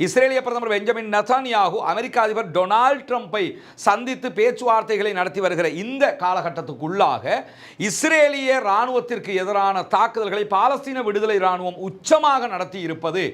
இஸ்ரேலிய பிரதமர் Benjamin Netanyahu அமெரிக்க அதிபர் டொனால்ட் ட்ரம்பை சந்தித்து பேச்சுவார்த்தைகளை நடத்தி வருகிற இந்த காலகட்டத்துக்குள்ளாக இஸ்ரேலிய இராணுவத்திற்கு எதிரான தாக்குதல்களை பாலஸ்தீன விடுதலை இராணுவம் உச்சமாக நடத்தி இருப்பது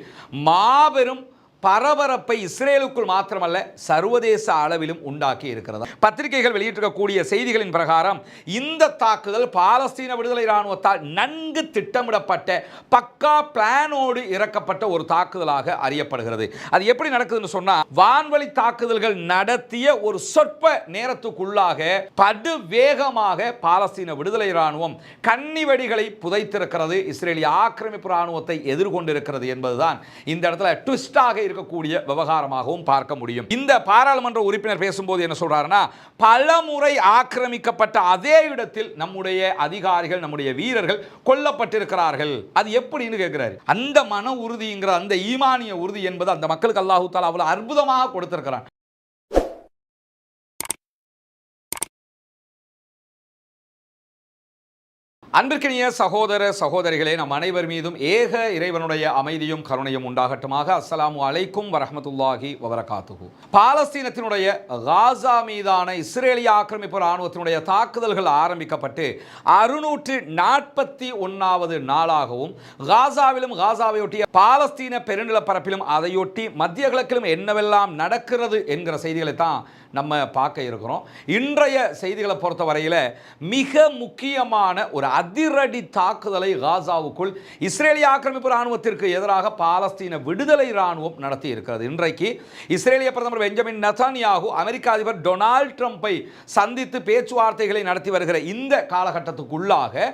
மாபெரும் பரபரப்பை இஸ்ரேலுக்குள் மாத்திரமல்ல சர்வதேச அளவிலும் உண்டாக்கி இருக்கிறது. பத்திரிகைகள் வெளியிட்டிருக்கக்கூடிய செய்திகளின் பிரகாரம் இந்த தாக்குதல் பாலஸ்தீன விடுதலை இராணுவத்தால் நன்கு திட்டமிடப்பட்ட பக்கா பிளானோடு இறக்கப்பட்ட ஒரு தாக்குதலாக அறியப்படுகிறது. அது எப்படி நடக்குதுன்னு சொன்னா, வான்வழி தாக்குதல்கள் நடத்திய ஒரு சொற்ப நேரத்துக்குள்ளாக படு வேகமாக பாலஸ்தீன விடுதலை இராணுவம் கன்னிவெடிகளை புதைத்திருக்கிறது, இஸ்ரேலிய ஆக்கிரமிப்பு இராணுவத்தை எதிர்கொண்டிருக்கிறது என்பதுதான் இந்த இடத்துல ட்விஸ்டாக இருக்கக்கூடிய விவகாரமாகவும் பார்க்க முடியும். இந்த பாராளுமன்ற உறுப்பினர் பேசும்போது என்ன சொல்றாருன்னா, பலமுறை ஆக்கிரமிக்கப்பட்ட அதே இடத்தில் நம்முடைய அதிகாரிகள், நம்முடைய வீரர்கள் கொல்லப்பட்டிருக்கிறார்கள். அது எப்படின்னு கேட்கிறாரு. அந்த மன உறுதிங்கிற அந்த ஈமானிய உறுதி என்பது அந்த மக்களுக்கு அல்லாஹ் தஆலா அவ்வளவு அற்புதமாக கொடுத்திருக்கிறான். அன்பிற்கினிய சகோதர சகோதரிகளே, நம் அனைவர் மீதும் ஏக இறைவனுடைய அமைதியும் கருணையும் உண்டாகட்டுமாக. அஸ்ஸலாமு அலைக்கும் வரஹ்மத்துல்லாஹி வபரகாத்துஹு. பாலஸ்தீனத்தினுடைய காசா மீதான இஸ்ரேலிய ஆக்கிரமிப்பு இராணுவத்தினுடைய தாக்குதல்கள் ஆரம்பிக்கப்பட்டு 641வது நாளாகவும், காசாவிலும் காசாவையொட்டிய பாலஸ்தீன பெருநிலப்பரப்பிலும் அதையொட்டி மத்திய கிழக்கிலும் என்னவெல்லாம் நடக்கிறது என்கிற செய்திகளை தான் நம்ம பார்க்க இருக்கிறோம். இன்றைய செய்திகளை பொறுத்த வரையில் மிக முக்கியமான ஒரு அதிரடி தாக்குதலை காசாவுக்குள் இஸ்ரேலிய ஆக்கிரமிப்பு இராணுவத்திற்கு எதிராக பாலஸ்தீன விடுதலை இராணுவம் நடத்தி இருக்கிறது. இன்றைக்கு இஸ்ரேலிய பிரதமர் பெஞ்சமின் நெதன்யாகு அமெரிக்க அதிபர் டொனால்ட் ட்ரம்பை சந்தித்து பேச்சுவார்த்தைகளை நடத்தி வருகிற இந்த காலகட்டத்துக்குள்ளாக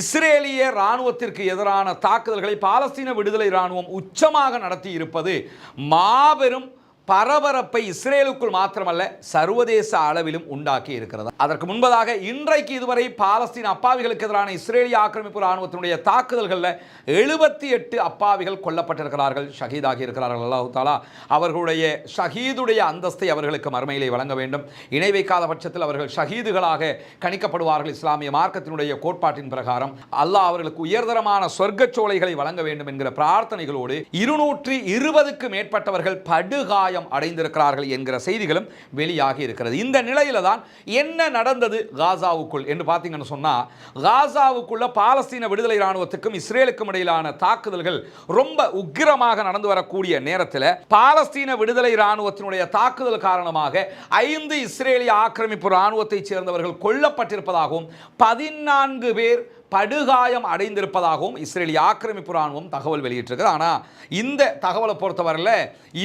இஸ்ரேலிய இராணுவத்திற்கு எதிரான தாக்குதல்களை பாலஸ்தீன விடுதலை இராணுவம் உச்சமாக நடத்தி இருப்பது மாபெரும் பரபரப்பை இஸ்ரேலுக்குள் மாத்திரமல்ல சர்வதேச அளவிலும் உண்டாக்கி இருக்கிறது. அதற்கு முன்பதாக இன்றைக்கு இதுவரை பாலஸ்தீன அப்பாவிகளுக்கு எதிரான இஸ்ரேலிய ஆக்கிரமிப்பு இராணுவத்தினுடைய தாக்குதல்களில் 78 அப்பாவிகள் கொல்லப்பட்டிருக்கிறார்கள், ஷஹீதாகி இருக்கிறார்கள். அல்லாஹ் தஆலா அவர்களுடைய ஷஹீதுடைய அந்தஸ்தை அவர்களுக்கு மறுமையிலே வழங்க வேண்டும். இணை வைக்காத பட்சத்தில் அவர்கள் ஷஹீதுகளாக கணிக்கப்படுவார்கள். இஸ்லாமிய மார்க்கத்தினுடைய கோட்பாட்டின் பிரகாரம் அல்லாஹ் அவர்களுக்கு உயர்தரமான சொர்க்கச்சோலைகளை வழங்க வேண்டும் என்கிற பிரார்த்தனைகளோடு 220க்கு மேற்பட்டவர்கள் படுகாய அடைந்திருக்கிறார்கள் என்கிற செய்திகளும் வெளியாகி இருக்கிறது. இந்த நிலையில தான் என்ன நடந்தது காசாவுக்குள் என்று பார்த்தீங்கன்னு சொன்னா, காசாவுக்குள்ள பாலஸ்தீன விடுதலை இராணுவத்துக்கும் இஸ்ரேலுக்கும் இடையிலான தாக்குதல்கள் ரொம்ப உக்கிரமாக நடந்து வரக்கூடிய நேரத்தில் பாலஸ்தீன விடுதலை இராணுவத்தினுடைய தாக்குதல் காரணமாக 5 இஸ்ரேலிய ஆக்கிரமிப்பு இராணுவத்தை சேர்ந்தவர்கள் கொல்லப்பட்டிருப்பதாகவும் 14 பேர் படுகாயம் அடைந்திருப்பதாகவும் இஸ்ரேலிய ஆக்கிரமிப்பு இராணுவம் தகவல் வெளியிட்டிருக்கிறது. ஆனால் இந்த தகவலை பொறுத்தவரையில்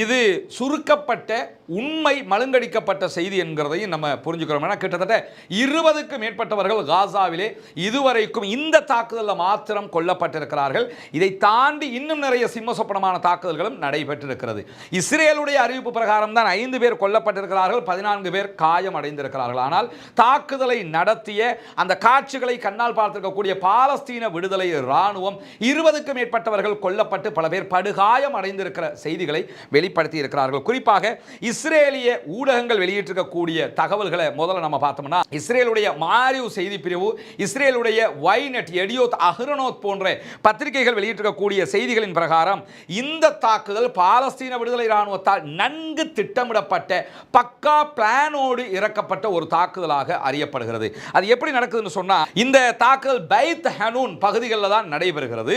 இது சுருக்கப்பட்ட உண்மை மழுங்கடிக்கப்பட்ட செய்தி என்கிறதையும் நம்ம புரிஞ்சுக்கிறோம். ஏன்னா கிட்டத்தட்ட 20க்கு மேற்பட்டவர்கள் காசாவிலே இதுவரைக்கும் இந்த தாக்குதலில் மாத்திரம் கொல்லப்பட்டிருக்கிறார்கள். இதை தாண்டி இன்னும் நிறைய சிம்மசொப்பனமான தாக்குதல்களும் நடைபெற்றிருக்கிறது. இஸ்ரேலுடைய அறிவிப்பு பிரகாரம் தான் 5 பேர் கொல்லப்பட்டிருக்கிறார்கள், 14 பேர் காயம் அடைந்திருக்கிறார்கள். ஆனால் தாக்குதலை நடத்திய அந்த காட்சிகளை கண்ணால் பார்த்திருக்கக்கூடிய பாலஸ்தீன விடுதலை இராணுவம் 20க்கு மேற்பட்டவர்கள் கொல்லப்பட்டு பல பேர் படுகாயம் அடைந்திருக்கிற செய்திகளை வெளிப்படுத்தி இருக்கிறார்கள். குறிப்பாக இஸ்ரேலிய ஊடகங்கள் வெளியிட்டிருக்கக்கூடிய தகவல்களை முதல்ல நம்ம பார்த்தோம்னா, இஸ்ரேலுடைய மாரிவ் செய்தி பிரிவு, இஸ்ரேலுடைய வைநெட், எடியோத், அஹ்ரோனோத் போன்ற பத்திரிகைகள் வெளியிட்டிருக்கக்கூடிய செய்திகளின் பிரகாரம் இந்த தாக்குதல் பாலஸ்தீன விடுதலை இராணுவத்தால் நன்கு திட்டமிடப்பட்ட பக்கா பிளானோடு இறக்கப்பட்ட ஒரு தாக்குதலாக அறியப்படுகிறது. அது எப்படி நடக்குதுன்னு சொன்னா, இந்த தாக்குதல் பைத் ஹனூன் பகுதிகளில் தான் நடைபெறுகிறது.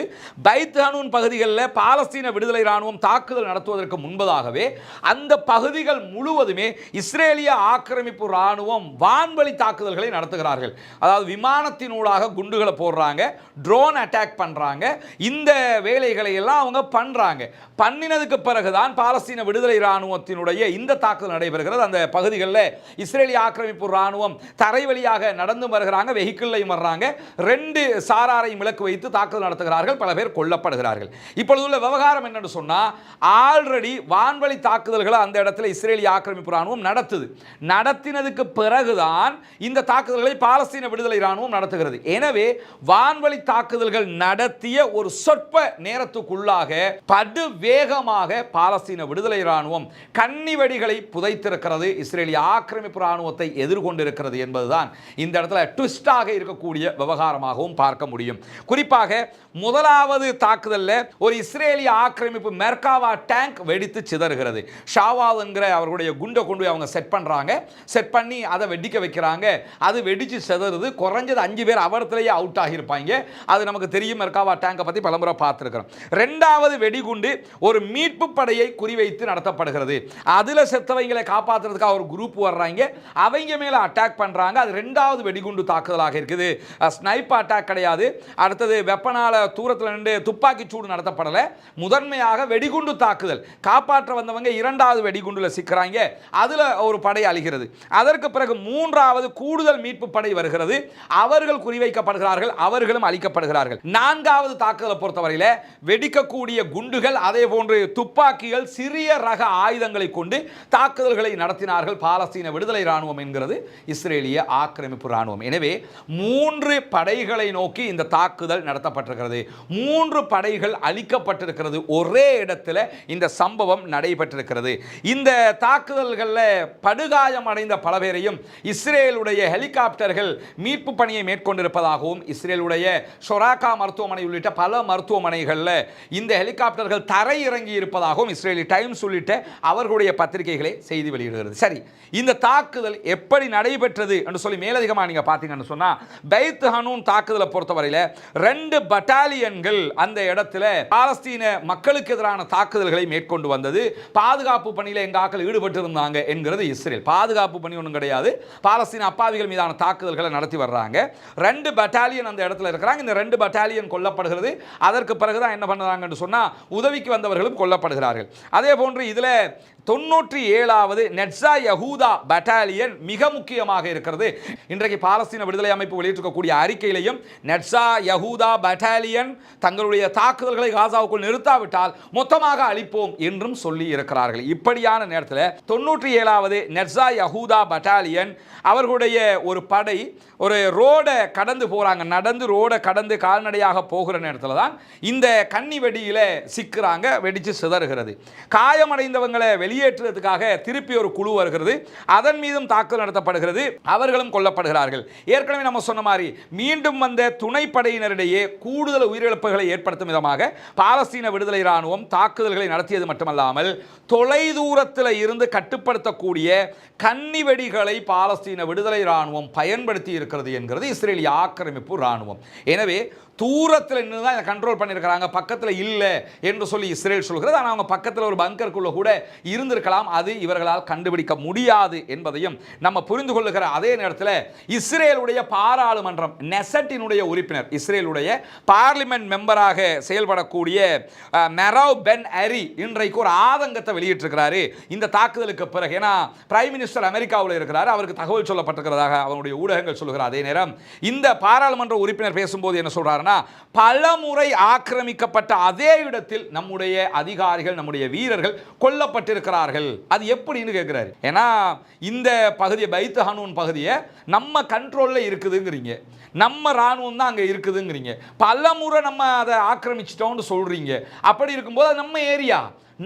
பைத் ஹனூன் பகுதிகளில் பாலஸ்தீன விடுதலை இராணுவம் தாக்குதல் நடத்துவதற்கு முன்பதாகவே அந்த பகுதிகள் முழுவதுமே இஸ்ரேலிய ஆக்கிரமிப்பு இராணுவம் வான்வழி தாக்குதல்களை நடத்துகிறார்கள். அதாவது விமானத்தினூடாக குண்டுகளை போடுறாங்க, ட்ரோன் அட்டாக் பண்றாங்க. இந்த வேலைகளை எல்லாம் அவங்க பண்றாங்க. பண்ணினதுக்கு பிறகுதான் பாலஸ்தீன விடுதலை இராணுவத்தினுடைய இந்த தாக்குதல் நடைபெறுகிறது. அந்த பகுதிகளில் இஸ்ரேலிய ஆக்கிரமிப்பு இராணுவம் தரை வழியாக நடந்து வருகிறாங்க, வெஹிக்கிள்லையும் வர்றாங்க. 2 சாராரையும் இலக்கு வைத்து தாக்குதல் நடத்துகிறார்கள், பல பேர் கொல்லப்படுகிறார்கள். இப்பொழுது உள்ள விவகாரம் என்னன்னு சொன்னா, ஆல்ரெடி வான்வழி தாக்குதல்களை அந்த இடத்துல இஸ்ரேலிய ஆக்கிரமிப்பு இராணுவம் நடத்தினதுக்கு பிறகுதான் இந்த தாக்குதல்களை பாலஸ்தீன விடுதலை இராணுவம் நடத்துகிறது. எனவே வான்வழி தாக்குதல்கள் நடத்திய ஒரு சொற்ப நேரத்துக்குள்ளாக படு வேகமாக பாலஸ்தீன விடுதலை இராணுவம் கன்னிவெடிகளை புதைத்திருக்கிறது, இஸ்ரேலிய ஆக்கிரமிப்பு இராணுவத்தை எதிர்கொண்டிருக்கிறது என்பதுதான் இந்த இடத்துல ட்விஸ்டாக இருக்கக்கூடிய விவகாரமாக இருப்பதாகவும் பார்க்க முடியும். குறிப்பாக முதலாவது தாக்குதலில் ஒரு இஸ்ரேலிய ஆக்கிரமிப்பு மெர்காவா டேங்க் வெடித்து சிதறுகிறது. ஷாவால் என்கிற அவர்களுடைய குண்டை கொண்டு அவங்க செட் பண்றாங்க. செட் பண்ணி அதை வெடிக்க வைக்கிறாங்க. அது வெடிச்சு சிதறுது. குறைஞ்சது 5 பேர் அவர்த்திலேயே அவுட் ஆகியிருப்பாங்க. அது நமக்கு தெரியும். மெர்காவா டேங்கை பற்றி பலமுறை பார்த்துருக்கிறோம். ரெண்டாவது வெடிகுண்டு ஒரு மீட்பு படையை குறிவைத்து நடத்தப்படுகிறது. அதில் செத்தவங்களை காப்பாற்றுறதுக்காக ஒரு குரூப் வர்றாங்க. அவங்க மேலே அட்டாக் பண்ணுறாங்க. அது ரெண்டாவது வெடிகுண்டு தாக்குதலாக இருக்குது. ஸ்னைப் அட்டாக் கிடையாது. அடுத்தது வெப்பனால தூரத்தில் நின்று துப்பாக்கி சூடு நடத்தப்படலை. முதன்மையாக வெடிகுண்டு தாக்குதல். காப்பாற்ற வந்தவங்க இரண்டாவது வெடிகுண்டில் சிக்கிறாங்க. அதில் ஒரு படை அழிகிறது. அதற்கு பிறகு மூன்றாவது கூடுதல் மீட்பு படை வருகிறது. அவர்கள் குறிவைக்கப்படுகிறார்கள். அவர்களும் அழிக்கப்படுகிறார்கள். நான்காவது தாக்குதலை பொறுத்தவரையில் வெடிக்கக்கூடிய குண்டுகள், அதே போன்று துப்பாக்கிகள், சிறிய ரக ஆயுதங்களை கொண்டு தாக்குதல்களை நடத்தினார்கள் பாலஸ்தீன விடுதலை ராணுவம் என்கிறது இஸ்ரேலிய ஆக்கிரமிப்பு ராணுவம். எனவே 3 படைகளை நோக்கி இந்த தாக்குதல் நடத்தப்பட்டிருக்கிறது. 3 படைகள் அழிக்கப்பட்டிருக்கிறது. ஒரே இடத்துல இந்த சம்பவம் நடைபெற்றிருக்கிறது. இந்த தாக்குதல்களில் படுகாயம் அடைந்த பல பேரையும் இஸ்ரேலுடைய ஹெலிகாப்டர்கள் மீட்பு பணியை மேற்கொண்டிருப்பதாகவும், இஸ்ரேலுடைய ஷொராக்கா மருத்துவமனை உள்ளிட்ட பல மருத்துவமனைகளில் இந்த ஹெலிகாப்டர்கள் தரை இறங்கி இருப்பதாகவும் இஸ்ரேலி டைம்ஸ் உள்ளிட்ட அவர்களுடைய பத்திரிகைகளை செய்தி வெளியிடுகிறது. சரி, இந்த தாக்குதல் எப்படி நடைபெற்றது என்று சொல்லி மேலதிகமாக நீங்க பார்த்தீங்கன்னு சொன்னா, பைத் ஹனூன் தாக்குதலை பொறுத்தவரையில் 2 பட்டாலியன்கள் அந்த இடத்துல பாலஸ்தீன மக்களுக்கு எதிரான தாக்குதல்களை மேற்கொண்டு வந்தது. பாதுகாப்பு பணியில் எங்க ஆட்கள் ஈடுபட்டு இருந்தாங்க என்கிறது இஸ்ரேல். பாதுகாப்பு பணி ஒன்றும் கிடையாது. பாலஸ்தீன அப்பாவிகள் மீதான தாக்குதல்களை நடத்தி வர்றாங்க. 2 பட்டாலியன் அந்த இடத்துல இருக்கிறாங்க. இந்த 2 பட்டாலியன் கொல்லப்படுகிறது. அதற்கு பிறகுதான் என்ன பண்ணுறாங்கன்னு சொன்னா, உதவிக்கு வந்தவர்களும் கொல்லப்படுகிறார்கள். அதே போன்று இதுல 97வது நெட்ஸா யஹூதா பட்டாலியன் மிக முக்கியமாக இருக்கிறது. இன்றைக்கு பாலஸ்தீன விடுதலை அமைப்பு வெளியிட்டிருக்கக்கூடிய அறிக்கையிலையும் நெட்ஸா யஹூதா பட்டாலியன் தங்களுடைய தாக்குதல்களை காசாவுக்குள் நிறுத்தாவிட்டால் மொத்தமாக அழிப்போம் என்றும் சொல்லி இருக்கிறார்கள். இப்படியான நேரத்தில் 97வது நெட்ஸா யஹூதா பட்டாலியன் அவர்களுடைய ஒரு படை ஒரு ரோடை கடந்து போறாங்க. நடந்து ரோடை கடந்து கால்நடையாக போகிற நேரத்தில் தான் இந்த கன்னி வெடியில சிக்கிறாங்க. வெடிச்சு சிதறுகிறது. காயமடைந்தவங்களை வெளியேற்றுவதற்காக திருப்பி ஒரு குழு வருகிறது. அதன் மீதும் தாக்குதல் நடத்தப்படுகிறது. அவர்களும் கொல்லப்படுகிறார்கள். ஏற்கனவே நம்ம சொன்ன மாதிரி மீண்டும் வந்த துணைப்படையினரிடையே கூடுதல் உயிரிழப்புகளை ஏற்படுத்தும் விதமாக பாலஸ்தீன விடுதலை ராணுவம் தாக்குதல்களை நடத்தியது மட்டுமல்லாமல் தொலைதூரத்தில் இருந்து கட்டுப்படுத்தக்கூடிய கன்னி வெடிகளை பாலஸ்தீன விடுதலை ராணுவம் பயன்படுத்தி இருக்கிறது என்கிறது இஸ்ரேலிய ஆக்கிரமிப்பு ராணுவம். எனவே தூரத்தில் நின்று தான் இதை கண்ட்ரோல் பண்ணியிருக்கிறாங்க, பக்கத்தில் இல்லை என்று சொல்லி இஸ்ரேல் சொல்கிறது. ஆனால் அவங்க பக்கத்தில் ஒரு பங்கருக்குள்ள கூட இருந்திருக்கலாம். அது இவர்களால் கண்டுபிடிக்க முடியாது என்பதையும் நம்ம புரிந்து கொள்ளுகிற அதே நேரத்தில் இஸ்ரேலுடைய பாராளுமன்றம் நெசட்டினுடைய உறுப்பினர், இஸ்ரேலுடைய பார்லிமெண்ட் மெம்பராக செயல்படக்கூடிய மெராவ் பென் அரி இன்றைக்கு ஒரு ஆதங்கத்தை வெளியிட்டிருக்கிறாரு இந்த தாக்குதலுக்கு பிறகு. ஏன்னா பிரைம் மினிஸ்டர் அமெரிக்காவில் இருக்கிறார். அவருக்கு தகவல் சொல்லப்பட்டிருக்கிறதாக அவருடைய ஊடகங்கள் சொல்லுகிற அதே நேரம் இந்த பாராளுமன்ற உறுப்பினர் பேசும்போது என்ன சொல்றாருன்னா, பல முறை ஆக்கிரமிக்கப்பட்ட அதே இடத்தில் நம்முடைய அதிகாரிகள், நம்முடைய வீரர்கள் கொல்லப்பட்டிருக்கிறார்கள். அது எப்படின்னு கேட்கிறாரு. ஏன்னா இந்த பகுதியை, பைத் ஹனூன் பகுதியை நம்ம கண்ட்ரோல்ல இருக்குதுங்கிறீங்க, நம்ம ராணுவம் தான் அங்கே இருக்குதுங்கிறீங்க, பல முறை நம்ம அதை ஆக்கிரமிச்சிட்டோம்னு சொல்றீங்க. அப்படி இருக்கும்போது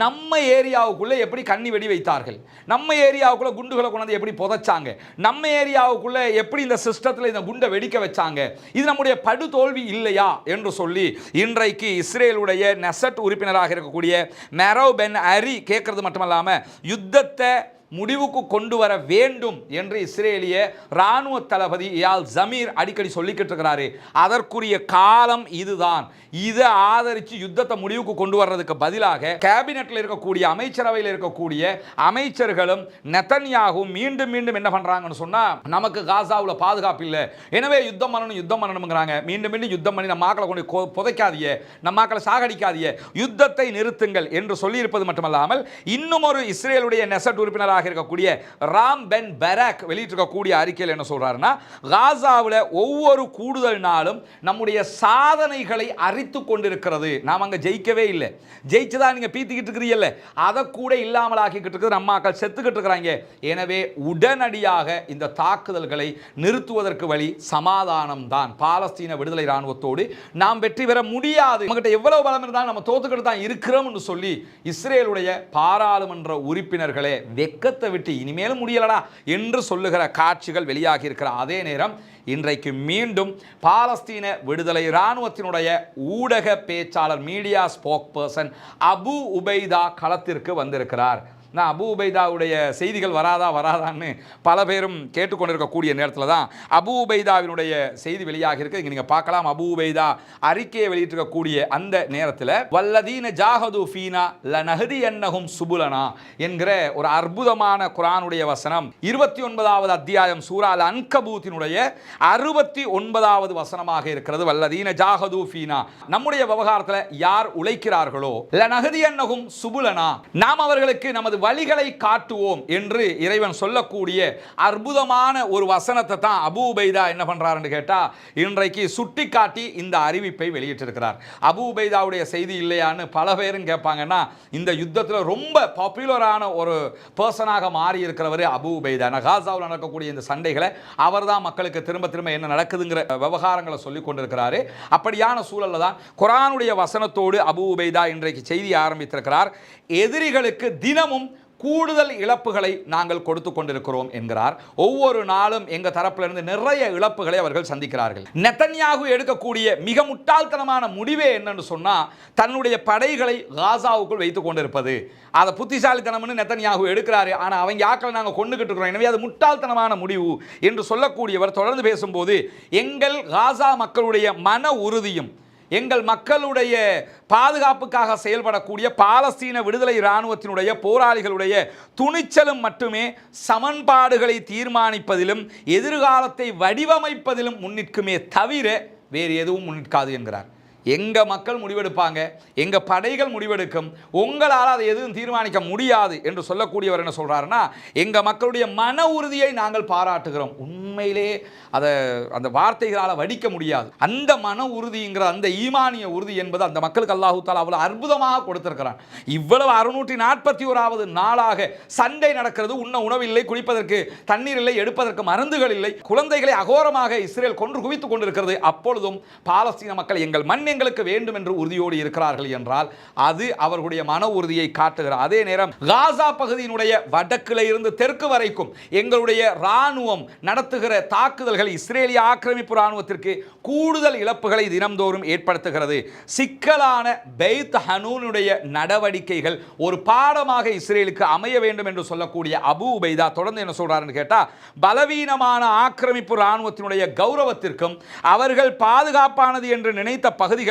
நம்ம ஏரியாவுக்குள்ள எப்படி கண்ணி வெடி வைத்தார்கள், நம்ம ஏரியாவுக்குள்ள குண்டுகளை கொண்டு எப்படி புதைச்சாங்க, நம்ம ஏரியாவுக்குள்ள எப்படி இந்த சிஸ்டத்தில் இந்த குண்டை வெடிக்க வச்சாங்க, இது நம்முடைய படு தோல்வி இல்லையா என்று சொல்லி இன்றைக்கு இஸ்ரேலுடைய நெசட் உறுப்பினராக இருக்கக்கூடிய மெராவ் பென் அரி கேட்கறது மட்டுமல்லாம யுத்தத்தை முடிவுக்கு கொண்டு வர வேண்டும் என்று இஸ்ரேலிய ராணுவ தளபதி இயால் ஜமீர் அடிக்கடி சொல்லிக்கிட்டு இருக்கிறாரு. அதற்குரிய காலம் இதுதான். இதை ஆதரித்து யுத்தத்தை முடிவுக்கு கொண்டு வர்றதுக்கு பதிலாக கேபினெட்டில் இருக்கக்கூடிய அமைச்சரவையில் இருக்கக்கூடிய அமைச்சர்களும் நெத்தன்யாகும் மீண்டும் மீண்டும் என்ன பண்றாங்கன்னு சொன்னா, நமக்கு காசாவில் பாதுகாப்பு இல்லை, எனவே யுத்தம் பண்ணணுங்கிறாங்க. மீண்டும் மீண்டும் யுத்தம் பண்ணி நம்ம மக்களை கொண்டு புதைக்காதீங்க, நம்ம மக்களை சாகடிக்காதீங்க, யுத்தத்தை நிறுத்துங்கள் என்று சொல்லியிருப்பது மட்டுமல்லாமல் இன்னும் ஒரு இஸ்ரேலுடைய நெசட் உறுப்பினராக இருக்கக்கூடிய ராம் பென் பராக் வெளியிட்டிருக்கக்கூடிய அறிக்கையில் என்ன சொல்றாருன்னா, காசாவில் ஒவ்வொரு கூடுதல் நாளும் நம்முடைய சாதனைகளை அரித்து கொண்டிருக்கிறது. நாம் அங்க ஜெயிக்கவே இல்லை, ஜெயிச்சதா நீங்க பீத்திக்கிட்டு இருக்கிறீங்கல்ல, அதை கூட இல்லாமல் ஆக்கிக்கிட்டு இருக்கு, நம்ம மக்கள் செத்துக்கிட்டு இருக்கிறாங்க. எனவே உடனடியாக இந்த தாக்குதல்களை நிறுத்துவதற்கு வழி சமாதானம் தான். பாலஸ்தீன விடுதலை ராணுவத்தோடு நாம் வெற்றி பெற முடியாது, நம்மகிட்ட எவ்வளவு பலம் இருந்தாலும் நம்ம தோத்துக்கிட்டு தான் இருக்கிறோம்னு சொல்லி இஸ்ரேலுடைய பாராளுமன்ற உறுப்பினர்களே வெக்க வெக்கத்தை விட்டு இனிமேலும் முடியலடா என்று சொல்லுகிற காட்சிகள் வெளியாகி இருக்கிற அதே நேரம் இன்றைக்கு மீண்டும் பாலஸ்தீன விடுதலை இராணுவத்தினுடைய ஊடக பேச்சாளர் media spoke person Abu Ubaida களத்திற்கு வந்திருக்கிறார். நான் அபு உபைதாவுடைய செய்திகள் வராதான்னு பல பேரும் கேட்டுக்கொண்டிருக்கக்கூடிய நேரத்தில் தான் அபு உபைதாவினுடைய செய்தி வெளியாக இருக்கு. இங்கே நீங்கள் பார்க்கலாம், அபு உபைதா அறிக்கையை வெளியிட்டிருக்கக்கூடிய அந்த நேரத்தில் வல்லதீன ஜாஹது ஃபீனா லனஹதியன்னஹும் சுபுலனா என்கிற ஒரு அற்புதமான குர்ஆனுடைய வசனம் 29வது அத்தியாயம் சூரா அல் அன்கபூத்தினுடைய 69வது வசனமாக இருக்கிறது. வல்லதீன ஜாஹது ஃபீனா, நம்முடைய விவகாரத்தில் யார் உழைக்கிறார்களோ லனஹதியன்னஹும் சுபுலனா, நாம் அவர்களுக்கு நமது வழிகளை காட்டுவோம் என்று இறைவன் சொல்லக்கூடிய அற்புதமான ஒரு வசனத்தை தான் அபு உபைதா என்ன பண்றாருன்னு கேட்டா இன்றைக்கு சுட்டிக்காட்டி இந்த அறிவிப்பை வெளியிட்டிருக்கிறார். அபு உபைதாவுடைய செய்தி இல்லையான்னு பல பேரும் கேட்பாங்கன்னா, இந்த யுத்தத்தில் ரொம்ப பாப்புலரான ஒரு பர்சனாக மாறி இருக்கிறவர் அபு உபைதா. காசாவில் நடக்கக்கூடிய இந்த சண்டைகளை அவர் தான் மக்களுக்கு திரும்ப திரும்ப என்ன நடக்குதுங்கிற விவகாரங்களை சொல்லிக் கொண்டிருக்கிறாரு. அப்படியான சூழல்ல தான் குர்ஆனுடைய வசனத்தோடு அபு உபைதா இன்றைக்கு செய்தி ஆரம்பித்திருக்கிறார். எதிரிகளுக்கு தினமும் கூடுதல் இழப்புகளை நாங்கள் கொடுத்து கொண்டிருக்கிறோம் என்கிறார். ஒவ்வொரு நாளும் எங்க தரப்பிலிருந்து நிறைய இழப்புகளை அவர்கள் சந்திக்கிறார்கள். நெதன்யாகு எடுக்கக்கூடிய மிக முட்டாள்தனமான முடிவே என்னன்னு சொன்னா, தன்னுடைய படைகளை காசாவுக்குள் வைத்துக் கொண்டிருப்பது. அதை புத்திசாலித்தனம்னு நெதன்யாகு எடுக்கிறாரு. ஆனால் அவங்க ஆக்களை நாங்கள் கொண்டுகிட்டு இருக்கிறோம், எனவே அது முட்டாள்தனமான முடிவு என்று சொல்லக்கூடியவர் தொடர்ந்து பேசும்போது, எங்கள் காசா மக்களுடைய மன உறுதியும் எங்கள் மக்களுடைய பாதுகாப்புக்காக செயல்படக்கூடிய பாலஸ்தீன விடுதலை இராணுவத்தினுடைய போராளிகளுடைய துணிச்சலும் மட்டுமே சமன்பாடுகளை தீர்மானிப்பதிலும் எதிர்காலத்தை வடிவமைப்பதிலும் முன்னிற்குமே தவிர வேறு எதுவும் முன்னிற்காது என்கிறார். எங்க மக்கள் முடிவெடுப்பாங்க, எங்க படைகள் முடிவெடுக்கும், உங்களால் அதை எதுவும் தீர்மானிக்க முடியாது என்று சொல்லக்கூடியவர் என்ன சொல்றாருன்னா, எங்க மக்களுடைய மன உறுதியை நாங்கள் பாராட்டுகிறோம். உண்மையிலே அதை அந்த வார்த்தைகளால் வடிக்க முடியாது. அந்த மன உறுதிங்கிற அந்த ஈமானிய உறுதி என்பது அந்த மக்களுக்கு அல்லாஹ் தஆலா அவ்வளவு அற்புதமாக கொடுத்திருக்கிறான். இவ்வளவு 641வது நாளாக சண்டை நடக்கிறது, உண்ண உணவில்லை, குடிப்பதற்கு தண்ணீர் இல்லை, எடுப்பதற்கு மருந்துகள் இல்லை, குழந்தைகளை அகோரமாக இஸ்ரேல் கொன்று குவித்துக் கொண்டிருக்கிறது. அப்பொழுதும் பாலஸ்தீன மக்கள் எங்கள் மண் எங்களுக்கு வேண்டும் என்று உறுதியோடு இருக்கிறார்கள் என்றால் அது அவர்களுடைய மன உறுதியை காட்டுகிறார். அதே நேரம் காசா பகுதியினுடைய வடக்கில் இருந்து தெற்கு வரைக்கும் எங்களுடைய ராணுவம் நடத்துகிற தாக்குதல்கள் இஸ்ரேலிய ஆக்கிரமிப்பு ராணுவத்திற்கு கூடுதல் இழப்புகளை தினம்தோறும் ஏற்படுத்துகிறது. சிக்கலான பெய்த் ஹனூனுடைய நடவடிக்கைகள் ஒரு பாடமாக இஸ்ரேலுக்கு அமைய வேண்டும் என்று சொல்லக்கூடிய அபு உபைதா தொடர்ந்து என்ன சொல்றாருன்னு கேட்டா, பலவீனமான ஆக்கிரமிப்பு ராணுவத்தினுடைய கௌரவத்திற்கும் அவர்கள் பாதுகாப்பானது என்று நினைத்த பகுதிகளில்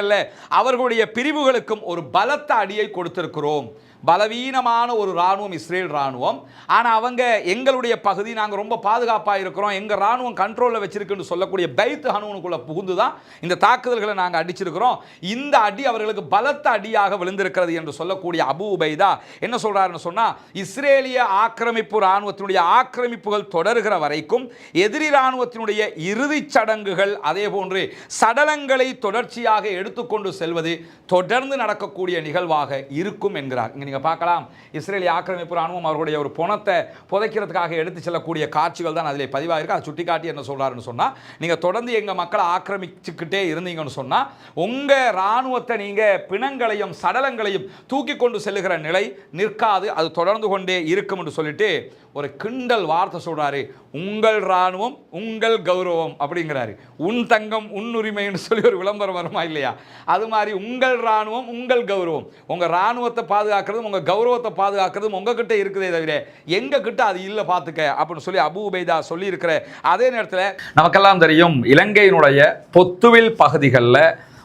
அவர்களுடைய பிரிவுகளுக்கும் ஒரு பலத்த அடியை கொடுத்திருக்கிறோம். பலவீனமான ஒரு ராணுவம் இஸ்ரேல் ராணுவம், ஆனால் அவங்க எங்களுடைய பகுதி நாங்கள் ரொம்ப பாதுகாப்பாக இருக்கிறோம், எங்கள் ராணுவம் கண்ட்ரோலில் வச்சிருக்குன்னு சொல்லக்கூடிய பெய்த் ஹனூனுக்குள்ள புகுந்து தான் இந்த தாக்குதல்களை நாங்கள் அடிச்சிருக்கிறோம். இந்த அடி அவர்களுக்கு பலத்த அடியாக விழுந்திருக்கிறது என்று சொல்லக்கூடிய அபு உபைதா என்ன சொல்றாருன்னு சொன்னால், இஸ்ரேலிய ஆக்கிரமிப்பு ராணுவத்தினுடைய ஆக்கிரமிப்புகள் தொடர்கிற வரைக்கும் எதிரி ராணுவத்தினுடைய இறுதிச் சடங்குகள் அதே போன்று சடலங்களை தொடர்ச்சியாக எடுத்துக்கொண்டு செல்வது தொடர்ந்து நடக்கக்கூடிய நிகழ்வாக இருக்கும் என்கிறார். நீங்கள் பார்க்கலாம், இஸ்ரேலிய ஆக்கிரமிப்பு ராணுவம் அவர்களுடைய ஒரு பணத்தை புதைக்கிறதுக்காக எடுத்து செல்லக்கூடிய காட்சிகள் தான் அதில் பதிவாயிருக்கு. அதை சுட்டிக்காட்டி என்ன சொல்றாருன்னு சொன்னால், நீங்கள் தொடர்ந்து எங்கள் மக்களை ஆக்கிரமிச்சுக்கிட்டே இருந்தீங்கன்னு சொன்னால் உங்கள் இராணுவத்தை நீங்கள் பிணங்களையும் சடலங்களையும் தூக்கி கொண்டு செல்லுகிற நிலை நிற்காது, அது தொடர்ந்து கொண்டே இருக்கும் என்று சொல்லிட்டு ஒரு கிண்டல் வார்த்தை சொல்றாரு. உங்கள் இராணுவம் உங்கள் கௌரவம் அப்படிங்கிறாரு. உன் தங்கம் உன் உரிமைன்னு சொல்லி ஒரு விளம்பரம் வருமா இல்லையா? அது மாதிரி உங்கள் இராணுவம் உங்கள் கௌரவம், உங்கள் இராணுவத்தை பாதுகாக்கிறதும் உங்கள் கௌரவத்தை பாதுகாக்கிறதும் உங்ககிட்ட இருக்குதே தவிர எங்க கிட்ட அது இல்லை பார்த்துக்க அப்படின்னு சொல்லி அபு உபைதா சொல்லி இருக்கிற அதே நேரத்தில் நமக்கெல்லாம் தெரியும், இலங்கையினுடைய பொத்துவில் பகுதிகளில்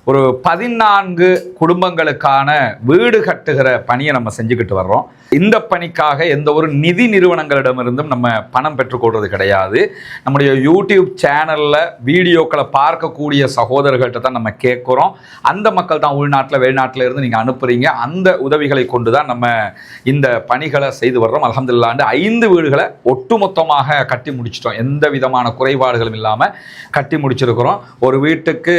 ஒரு 14 குடும்பங்களுக்கான வீடு கட்டுகிற பணியை நம்ம செஞ்சுக்கிட்டு வர்றோம். இந்த பணிக்காக எந்த ஒரு நிதி நிறுவனங்களிடமிருந்தும் நம்ம பணம் பெற்றுக்கொள்வது கிடையாது. நம்முடைய யூடியூப் சேனலில் வீடியோக்களை பார்க்கக்கூடிய சகோதரர்கள்ட்ட தான் நம்ம கேட்குறோம். அந்த மக்கள் தான் உள்நாட்டில் வெளிநாட்டில் இருந்து நீங்கள் அனுப்புகிறீங்க. அந்த உதவிகளை கொண்டு தான் நம்ம இந்த பணிகளை செய்து வர்றோம். அல்ஹம்துலில்லாஹ் 5 வீடுகளை ஒட்டுமொத்தமாக கட்டி முடிச்சிட்டோம். எந்த விதமான குறைபாடுகளும் இல்லாமல் கட்டி முடிச்சிருக்கிறோம். ஒரு வீட்டுக்கு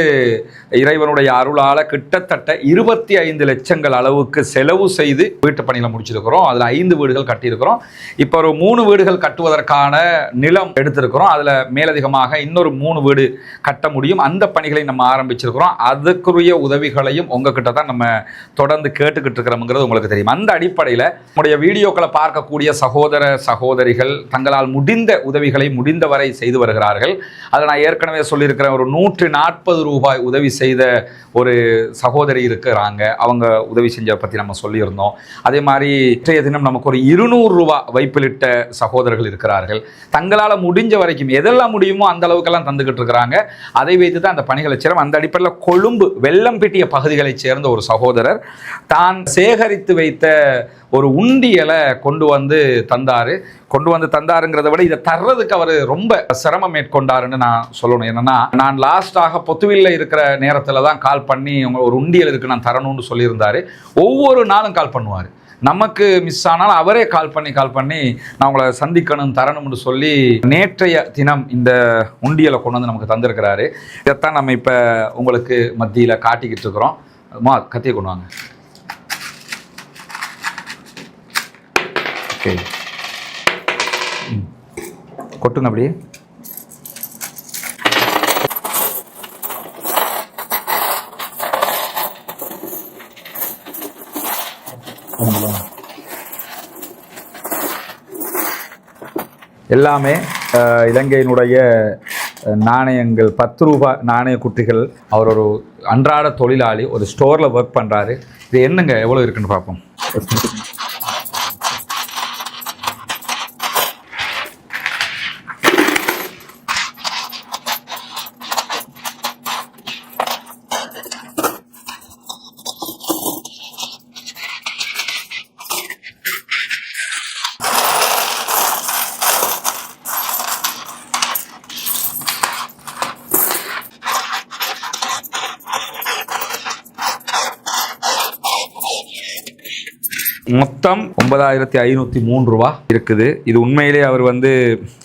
இறைவனுடைய அல்லாஹ்வினுடைய அருளால் கிட்டத்தட்ட 25 லட்சங்கள் அளவுக்கு செலவு செய்து வீட்டு பணிகளை முடிச்சிருக்கிறோம். அதில் 5 வீடுகள் கட்டியிருக்கிறோம். இப்போ ஒரு 3 வீடுகள் கட்டுவதற்கான நிலம் எடுத்திருக்கிறோம். அதில் மேலதிகமாக இன்னொரு 3 வீடு கட்ட முடியும். அந்த பணிகளை நம்ம ஆரம்பிச்சிருக்கிறோம். அதுக்குரிய உதவிகளையும் உங்ககிட்ட தான் நம்ம தொடர்ந்து கேட்டுக்கிட்டு இருக்கிறோம்ங்கிறது உங்களுக்கு தெரியும். அந்த அடிப்படையில் நம்முடைய வீடியோக்களை பார்க்கக்கூடிய சகோதர சகோதரிகள் தங்களால் முடிந்த உதவிகளை முடிந்தவரை செய்து வருகிறார்கள். அதை நான் ஏற்கனவே சொல்லியிருக்கிறேன். ஒரு 140 ரூபாய் உதவி செய்த ஒரு சகோதரி இருக்கிறாங்க. அவங்க உதவி செஞ்சதை பற்றி நம்ம சொல்லியிருந்தோம். அதே மாதிரி இன்றைய தினம் நமக்கு ஒரு 200 ரூபாய் வைப்பிலிட்ட சகோதரர்கள் இருக்கிறார்கள். தங்களால் முடிஞ்ச வரைக்கும் எதெல்லாம் முடியுமோ அந்த அளவுக்கெல்லாம் தந்துக்கிட்டு இருக்கிறாங்க. அதை வைத்து தான் அந்த பணிகளை செய்கிறோம். அந்த அடிப்படையில் கொழும்பு வெள்ளம்பிட்டிய பகுதிகளைச் சேர்ந்த ஒரு சகோதரர் தான் சேகரித்து வைத்த ஒரு உண்டியலை கொண்டு வந்து தந்தாருங்கிறத விட இதை தர்றதுக்கு அவர் ரொம்ப சிரமம் மேற்கொண்டாருன்னு நான் சொல்லணும். என்னன்னா, நான் லாஸ்டாக பொத்துவில்ல இருக்கிற நேரத்தில் தான் கால் பண்ணி ஒரு உண்டியல் இருக்கு நான் தரணும்னு சொல்லியிருந்தாரு. ஒவ்வொரு நாளும் கால் பண்ணுவார். நமக்கு மிஸ் ஆனால் அவரே கால் பண்ணி நான் உங்களை சந்திக்கணும் தரணும்னு சொல்லி நேற்றைய தினம் இந்த உண்டியலை கொண்டு வந்து நமக்கு தந்திருக்கிறாரு. இதைத்தான் நம்ம இப்போ உங்களுக்கு மத்தியில் காட்டிக்கிட்டு இருக்கிறோம். கத்தியை கொண்டு வாங்க. ஓகே, கொட்டுங்க அப்படியே. எல்லாமே இலங்கையினுடைய நாணயங்கள், 10 ரூபாய் நாணய குட்டிகள். அவர் ஒரு அன்றாட தொழிலாளி, ஒரு ஸ்டோரில் ஒர்க் பண்ணுறாரு. இது என்னங்க எவ்வளோ இருக்குன்னு பார்ப்போம். மொத்தம் 9503 ரூபா இருக்குது. இது உண்மையிலே அவர்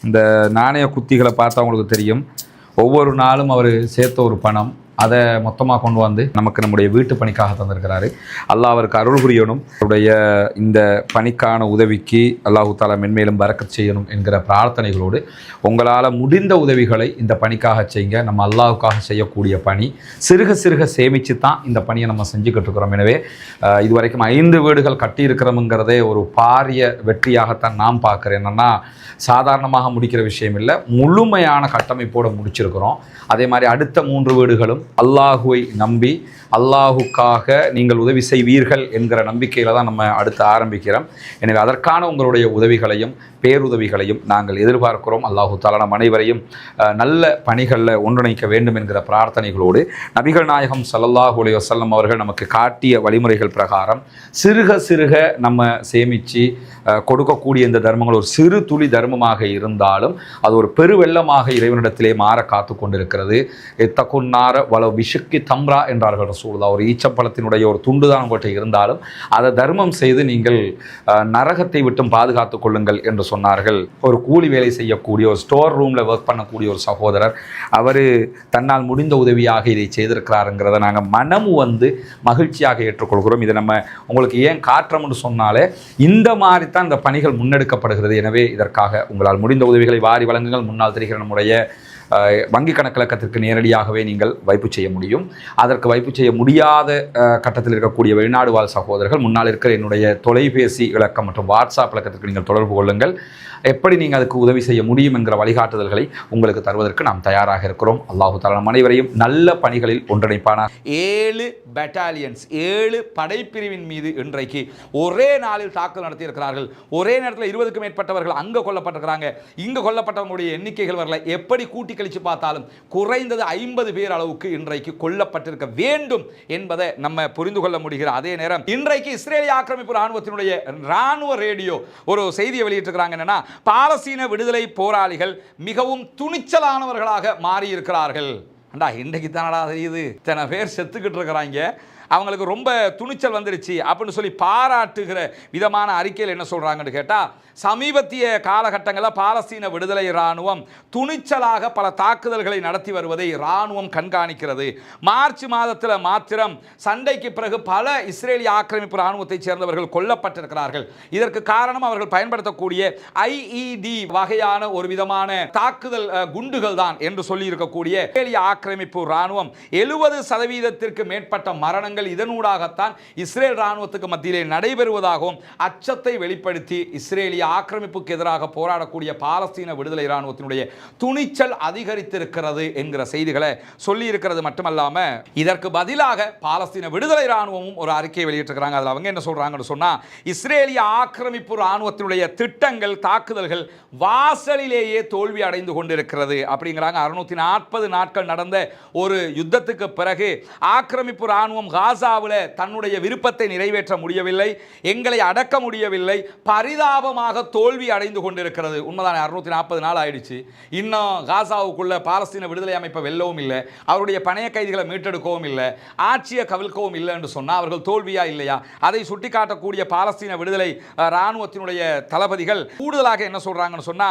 இந்த நாணய குத்திகளை பார்த்தா அவங்களுக்கு தெரியும். ஒவ்வொரு நாளும் அவர் சேர்த்த ஒரு பணம், அதை மொத்தமாக கொண்டு வந்து நமக்கு நம்முடைய வீட்டு பணிக்காக தந்திருக்கிறாரு. அல்லாஹ் அவருக்கு அருள் புரியணும். அவருடைய இந்த பணிக்கான உதவிக்கு அல்லாஹு தாலா மென்மேலும் பரக்கத் செய்யணும் என்கிற பிரார்த்தனைகளோடு உங்களால் முடிந்த உதவிகளை இந்த பணிக்காக செய்யுங்க. நம்ம அல்லாஹுக்காக செய்யக்கூடிய பணி சிறுக சிறுக சேமித்து தான் இந்த பணியை நம்ம செஞ்சுக்கிட்டு இருக்கிறோம். எனவே இதுவரைக்கும் 5 வீடுகள் கட்டியிருக்கிறோமுங்கிறதே ஒரு பாரிய வெற்றியாகத்தான் நான் பார்க்குறேன். என்னென்னா, சாதாரணமாக முடிக்கிற விஷயம் இல்லை, முழுமையான கட்டமைப்போடு முடிச்சிருக்கிறோம். அதே மாதிரி அடுத்த 3 வீடுகளும் அல்லாஹுவை நம்பி அல்லாஹுக்காக நீங்கள் உதவி செய்வீர்கள் என்கிற நம்பிக்கையில் தான் நம்ம அடுத்து ஆரம்பிக்கிறோம். எனவே அதற்கான உங்களுடைய உதவிகளையும் பேருதவிகளையும் நாங்கள் எதிர்பார்க்கிறோம். அல்லாஹு தாலா நம் அனைவரையும் நல்ல பணிகளில் ஒன்றிணைக்க வேண்டும் என்கிற பிரார்த்தனைகளோடு நபிகள் நாயகம் ஸல்லல்லாஹு அலைஹி வஸல்லம் அவர்கள் நமக்கு காட்டிய வழிமுறைகள் பிரகாரம் சிறுக சிறுக நம்ம சேமித்து கொடுக்கக்கூடிய இந்த தர்மங்கள் ஒரு சிறு துளி தர்மமாக இருந்தாலும் அது ஒரு பெருவெள்ளமாக இறைவனிடத்திலே மாற காத்து கொண்டிருக்கிறது. தக்குன்னார வள விஷுக்கி தம்ரா என்றார்கள் ரசூலுல்லாஹ். ஒரு ஈச்சப்பழத்தினுடைய ஒரு துண்டு தான் உங்கள்கிட்ட இருந்தாலும் அதை தர்மம் செய்து நீங்கள் நரகத்தை விட்டும் பாதுகாத்து கொள்ளுங்கள் என்று சொன்னார்கள். ஒரு கூலி வேலை செய்யக்கூடிய ஒரு ஸ்டோர் ரூமில் ஒர்க் பண்ணக்கூடிய ஒரு சகோதரர், அவர் தன்னால் முடிந்த உதவியாக இதை செய்திருக்கிறாருங்கிறத நாங்கள் மனமு மகிழ்ச்சியாக ஏற்றுக்கொள்கிறோம். இதை நம்ம உங்களுக்கு ஏன் காட்டுறோம்னு சொன்னாலே இந்த மாதிரி தான் இந்த பணிகள் முன்னெடுக்கப்படுகிறது. எனவே இதற்காக உங்களால் முடிந்த உதவிகளை வாரி வழங்குங்கள். முன்னால் தெரிகிற நம்முடைய வங்கி கணக்கிலக்கத்திற்கு நேரடியாகவே நீங்கள் வைப்பு செய்ய முடியும். அதற்கு வைப்பு செய்ய முடியாத கட்டத்தில் இருக்கக்கூடிய வெளிநாடு வாழ் சகோதரர்கள் முன்னால் இருக்கிற என்னுடைய தொலைபேசி இலக்கம் மற்றும் வாட்ஸ்அப் இலக்கத்திற்கு நீங்கள் தொடர்பு கொள்ளுங்கள். எப்படி நீங்கள் அதுக்கு உதவி செய்ய முடியும் என்கிற வழிகாட்டுதல்களை உங்களுக்கு தருவதற்கு நாம் தயாராக இருக்கிறோம். அல்லாஹு தஆலா நம் அனைவரையும் நல்ல பணிகளில் ஒன்றிணைப்பானார். 7 பெட்டாலியன்ஸ் 7 படைப்பிரிவின் மீது இன்றைக்கு ஒரே நாளில் தாக்குதல் நடத்தியிருக்கிறார்கள். ஒரே நேரத்தில் 20க்கும் மேற்பட்டவர்கள் அங்கே கொல்லப்பட்டிருக்கிறாங்க. இங்கே கொல்லப்பட்டவங்களுடைய எண்ணிக்கைகள் வரல. எப்படி கூட்டி கழிச்சு பார்த்தாலும் குறைந்தது 50 பேர் அளவுக்கு இன்றைக்கு கொல்லப்பட்டிருக்க வேண்டும் என்பதை நம்ம புரிந்து கொள்ள முடிகிற அதே நேரம் இன்றைக்கு இஸ்ரேலிய ஆக்கிரமிப்பு ராணுவத்தினுடைய ராணுவ ரேடியோ ஒரு செய்தியை வெளியிட்டிருக்கிறாங்க. என்னன்னா, பாலஸ்தீன விடுதலை போராளிகள் மிகவும் துணிச்சலானவர்களாக மாறி இருக்கிறார்கள். இன்றைக்கு தானடா தெரியுது இத்தனை பேர் செத்துக்கிட்டு இருக்கிறாங்க. அவங்களுக்கு ரொம்ப துணிச்சல் வந்துருச்சு அப்படின்னு சொல்லி பாராட்டுகிற விதமான அறிக்கையில் என்ன சொல்கிறாங்கன்னு கேட்டால், சமீபத்திய காலகட்டங்களில் பாலஸ்தீன விடுதலை இராணுவம் துணிச்சலாக பல தாக்குதல்களை நடத்தி வருவதை இராணுவம் கண்காணிக்கிறது. மார்ச் மாதத்தில் மாத்திரம் சண்டைக்கு பிறகு பல இஸ்ரேலிய ஆக்கிரமிப்பு இராணுவத்தைச் சேர்ந்தவர்கள் கொல்லப்பட்டிருக்கிறார்கள். இதற்கு காரணம் அவர்கள் பயன்படுத்தக்கூடிய IED வகையான ஒரு விதமான தாக்குதல் குண்டுகள் தான் என்று சொல்லி இருக்கக்கூடிய இஸ்ரேலிய ஆக்கிரமிப்பு இராணுவம் 70% மேற்பட்ட மரணங்கள் இதனூடாகத்தான் இஸ்ரேல் இராணுவத்துக்கு மத்தியிலே நடைபெறுவதாகவும் அச்சத்தை வெளிப்படுத்தி இஸ்ரேலிய ஆக்கிரமிப்புக்கு எதிராக போராடக்கூடிய பாலஸ்தீன விடுதலை இராணுவத்தினுடைய துணிச்சல் அதிகரித்திருக்கிறது என்கிற செய்திகளை சொல்லி இருக்கிறது மட்டுமல்லாம, இதற்கு பதிலாக பாலஸ்தீன விடுதலை இராணுவமும் ஒரு அறிக்கையை வெளியிட்டிருக்கிறாங்க. அதில் அவங்க என்ன சொல்றாங்கன்னு சொன்னா, இஸ்ரேலிய ஆக்கிரமிப்பு இராணுவத்தினுடைய திட்டங்கள் தாக்குதல்கள் வாசலிலேயே தோல்வி அடைந்து கொண்டிருக்கிறது அப்படிங்கிறாங்க. 640 நாட்கள் நடந்த ஒரு யுத்தத்துக்கு பிறகு ஆக்கிரமிப்பு இராணுவம் காசாவில் தன்னுடைய விருப்பத்தை நிறைவேற்ற முடியவில்லை, எங்களை அடக்க முடியவில்லை, பரிதாபமாக தோல்வி அடைந்து கொண்டிருக்கிறது. உண்மைதான், 640 நாள் ஆயிடுச்சு. இன்னும் காசாவுக்குள்ள பாலஸ்தீன விடுதலை அமைப்பை வெல்லவும் இல்லை, அவருடைய பணைய கைதிகளை மீட்டெடுக்கவும் இல்லை, ஆட்சியை கவிழ்க்கவும் இல்லை என்று சொன்னால் அவர்கள் தோல்வியா இல்லையா? அதை சுட்டிக்காட்டக்கூடிய பாலஸ்தீன விடுதலை இராணுவத்தினுடைய தளபதிகள் கூடுதலாக என்ன சொல்றாங்கன்னு சொன்னா,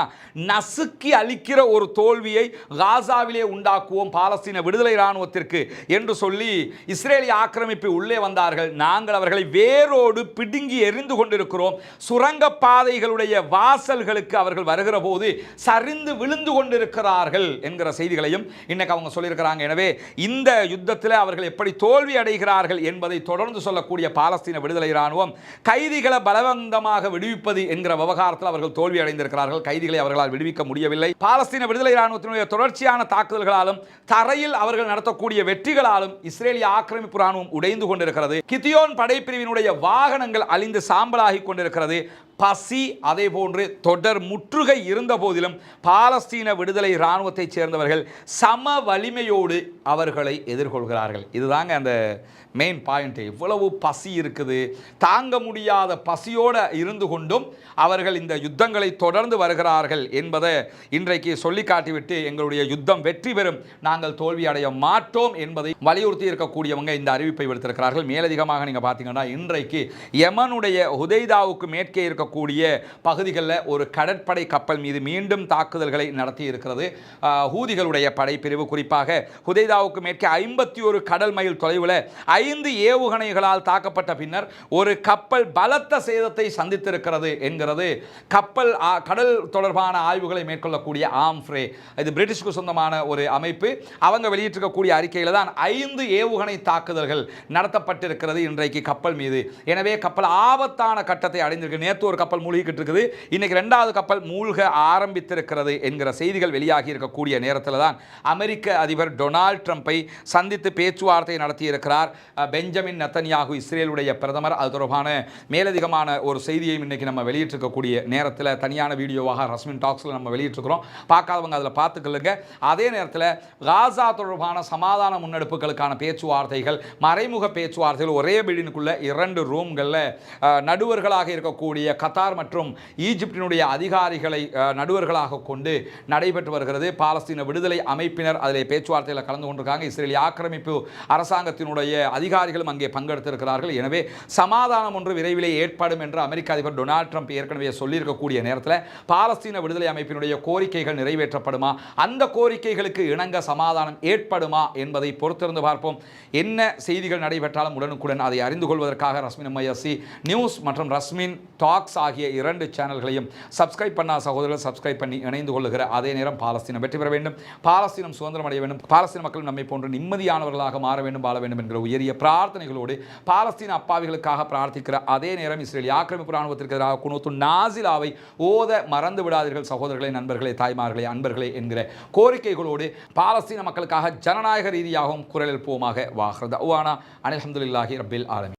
நசுக்கி அளிக்கிற ஒரு தோல்வியை காசாவிலே உண்டாக்குவோம் பாலஸ்தீன விடுதலை இராணுவத்திற்கு என்று சொல்லி இஸ்ரேலிய ஆக்கிரமிப்பு உள்ளே வந்தார்கள். நாங்கள் அவர்களை வேரோடு பிடுங்கி எரிந்து கொண்டிருக்கிறோம். சுரங்க பாதைகளுடைய வாசல்களுக்கு அவர்கள் வருகிற போது சரிந்து விழுந்து கொண்டிருக்கிறார்கள் என்கிற செய்திகளையும் இன்னைக்கு அவங்க சொல்லியிருக்கிறாங்க. எனவே இந்த யுத்தத்தில் அவர்கள் எப்படி தோல்வி அடைகிறார்கள் என்பதை தொடர்ந்து சொல்லக்கூடிய பாலஸ்தீன விடுதலை இராணுவம் கைதிகளை பலவந்தமாக விடுவிப்பது என்கிற விவகாரத்தில் அவர்கள் தோல்வி அடைந்திருக்கிறார்கள். கைதிகளை அவர்களால் விடுவிக்க முடியவில்லை. பாலஸ்தீன விடுதலை இராணுவத்தினுடைய தொடர்ச்சியான தாக்குதல்களாலும் தரையில் அவர்கள் நடத்தக்கூடிய வெற்றிகளாலும் இஸ்ரேலிய ஆக்கிரமிப்பு இராணுவம் உடைந்து கொண்டிருக்கிறது. கிதியோன் படைப்பிரிவினுடைய வாகனங்கள் அழிந்து சாம்பலாகி கொண்டிருக்கிறது. பசி அதே போன்று தொடர் முற்றுகை இருந்த போதிலும் பாலஸ்தீன விடுதலை இராணுவத்தைச் சேர்ந்தவர்கள் சம வலிமையோடு அவர்களை எதிர்கொள்கிறார்கள். இதுதாங்க அந்த மெயின் பாயிண்ட். எவ்வளவு பசி இருக்குது, தாங்க முடியாத பசியோடு இருந்து கொண்டும் அவர்கள் இந்த யுத்தங்களை தொடர்ந்து வருகிறார்கள் என்பதை இன்றைக்கு சொல்லி காட்டிவிட்டு எங்களுடைய யுத்தம் வெற்றி பெறும், நாங்கள் தோல்வி அடைய மாட்டோம் என்பதை வலியுறுத்தி இருக்கக்கூடியவங்க இந்த அறிவிப்பை விடுத்திருக்கிறார்கள். மேலதிகமாக நீங்கள் பார்த்தீங்கன்னா, இன்றைக்கு யமனுடைய ஹுதைதாவுக்கு மேற்கே இருக்கக்கூடிய பகுதிகளில் ஒரு கடற்படை கப்பல் மீது மீண்டும் தாக்குதல்களை நடத்தி இருக்கிறது ஹூதிகளுடைய படைப்பிரிவு. குறிப்பாக ஹுதைதாவுக்கு மேற்கே 51 கடல் மைல் தொலைவில் 5 ஏவுகணைகளால் தாக்கப்பட்ட பின்னர் ஒரு கப்பல் பலத்த சேதத்தை சந்தித்திருக்கிறது என்கிறது கப்பல் கடல் தொடர்பான ஆய்வுகளை மேற்கொள்ளக்கூடிய ஆம்ஃப்ரே. இது பிரிட்டிஷ்க்கு சொந்தமான ஒரு அமைப்பு. அவங்க வெளியிட்டிருக்கக்கூடிய அறிக்கையில் தான் 5 ஏவுகணை தாக்குதல்கள் நடத்தப்பட்டிருக்கிறது இன்றைக்கு கப்பல் மீது. எனவே கப்பல் ஆபத்தான கட்டத்தை அடைந்திருக்கு. நேற்று ஒரு கப்பல் மூழ்கிக்கிட்டு இருக்குது, இன்னைக்கு 2வது கப்பல் மூழ்க ஆரம்பித்திருக்கிறது என்கிற செய்திகள் வெளியாகி இருக்கக்கூடிய நேரத்தில் தான் அமெரிக்க அதிபர் டொனால்ட் ட்ரம்பை சந்தித்து பேச்சுவார்த்தை நடத்தியிருக்கிறார் பெஞ்சமின் நெத்தன்யாகு, இஸ்ரேலுடைய பிரதமர். அது தொடர்பான மேலதிகமான ஒரு செய்தியையும் இன்றைக்கி நம்ம வெளியிட்டிருக்கக்கூடிய நேரத்தில் தனியான வீடியோவாக ரஸ்மின் டாக்ஸில் நம்ம வெளியிட்டிருக்கிறோம். பார்க்காதவங்க அதில் பார்த்துக்கொள்ளுங்க. அதே நேரத்தில் காசா தொடர்பான சமாதான முன்னெடுப்புகளுக்கான பேச்சுவார்த்தைகள், மறைமுக பேச்சுவார்த்தைகள் ஒரே பில்டிங்குள்ள 2 ரூம்களில் நடுவர்களாக இருக்கக்கூடிய கத்தார் மற்றும் ஈஜிப்டினுடைய அதிகாரிகளை நடுவர்களாக கொண்டு நடைபெற்று வருகிறது. பாலஸ்தீன விடுதலை அமைப்பினர் அதில் பேச்சுவார்த்தையில் கலந்து கொண்டிருக்காங்க. இஸ்ரேலிய ஆக்கிரமிப்பு அரசாங்கத்தினுடைய அதிகாரிகளும் அங்கே பங்கெடுத்திருக்கிறார்கள். எனவே சமாதானம் ஒன்று விரைவிலே ஏற்படும் என்று அமெரிக்க அதிபர் டொனால்ட் ட்ரம்ப் ஏற்கனவே சொல்லியிருக்கக்கூடிய நேரத்தில் பாலஸ்தீன விடுதலை அமைப்பினுடைய கோரிக்கைகள் நிறைவேற்றப்படுமா, அந்த கோரிக்கைகளுக்கு இணங்க சமாதானம் ஏற்படுமா என்பதை பொறுத்திருந்து பார்ப்போம். என்ன செய்திகள் நடைபெற்றாலும் உடனுக்குடன் அதை அறிந்து கொள்வதற்காக ரஸ்மின் MISC நியூஸ் மற்றும் ரஸ்மின் டாக்ஸ் ஆகிய 2 சேனல்களையும் சப்ஸ்கிரைப் பண்ண சகோதரர்கள் சப்ஸ்கிரைப் பண்ணி இணைந்து கொள்ளுகிற அதே நேரம் பாலஸ்தீனம் வெற்றி பெற வேண்டும், பாலஸ்தீனம் சுதந்திரம் அடைய வேண்டும், பாலஸ்தீன மக்கள் நம்மை போன்று நிம்மதியானவர்களாக மாற வேண்டும், வாழ வேண்டும் என்கிற உயரிய பிரார்த்தனைகளோடு பாலஸ்தீன அப்பாவிகளுக்காக பிரார்த்திக்கிற அதே நேரம் இஸ்ரேலிய ஆக்கிரமிப்பு இராணுவத்திற்கு எதிராக குனூத்து நாசிலாவை ஓத மறந்து விடாதீர்கள் சகோதரர்களே, நண்பர்களே, தாய்மார்களே, அன்பர்களே என்கிற கோரிக்கைகளோடு பாலஸ்தீன மக்களுக்காக ஜனநாயக ரீதியாகவும் குரல் எழுப்புவோமாக. வாஹ்ர தஅவானா அனில் ஹம்துலில்லாஹி ரப்பில் ஆலமீன்.